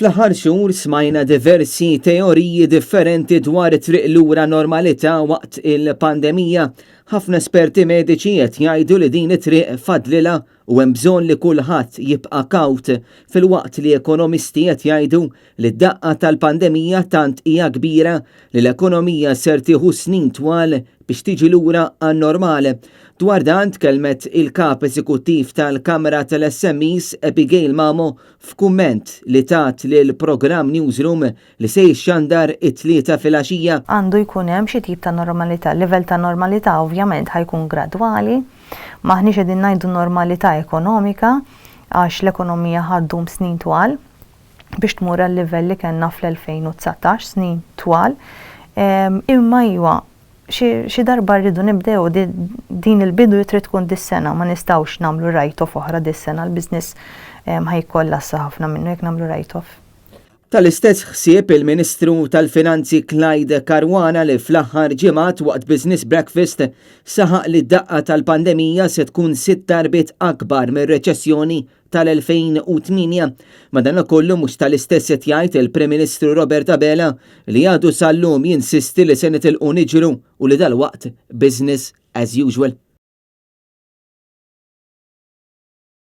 Fl-aħħar xhur smajna diversi teoriji differenti dwar triq lura normalità waqt il-pandemija. Ħafna esperti mediċi qed jgħidu li din it-triq fadlila u hemm bżonn li kulħadd jibqa' kawt filwaqt li ekonomisti qed jgħidu li d-daqqa tal-pandemija tant hija kbira li l-ekonomija ser tieħu snin twal biex tiġi lura għan-normali. Dwar dan tkellmet il-kap eżekuttiv tal-Kamra tal-SMEs Abigail Mamo f'kumment li tat lill-programm Newsroom li se jixxandar it-tlieta filgħaxija. Għandu jkun hemm xi tip ta' normalità. Livell ta' normalità ovvjament ħajkun gradwali. Maħniex qegħdin ngħidu normalità ekonomika għax l-ekonomija ħaddum snin twal biex tmur għal-livell li kellna fl-2019 snin twal. Imma iwa xi darba rridu nibdew din il-bidu trid tkun dis-sena, ma nistgħux nagħmlu write-off oħra dis-sena, l-business ħajkollassa ħafna minnu jekk nagħmlu write-off. Tal-istess ħsieb il-Ministru tal-Finanzi Clyde Caruana li fl-aħħar ġimgħat waqt Business Breakfast saħaq li d-daqqa tal-pandemija se tkun 6 darbiet akbar mir-reċessjoni tal-2008. Madankollu mhux tal-istess qed jgħid il-Prim Ministru Robert Abela li għadu sal-lum jinsisti li se nitilqu niġru u li dalwaqt business as usual.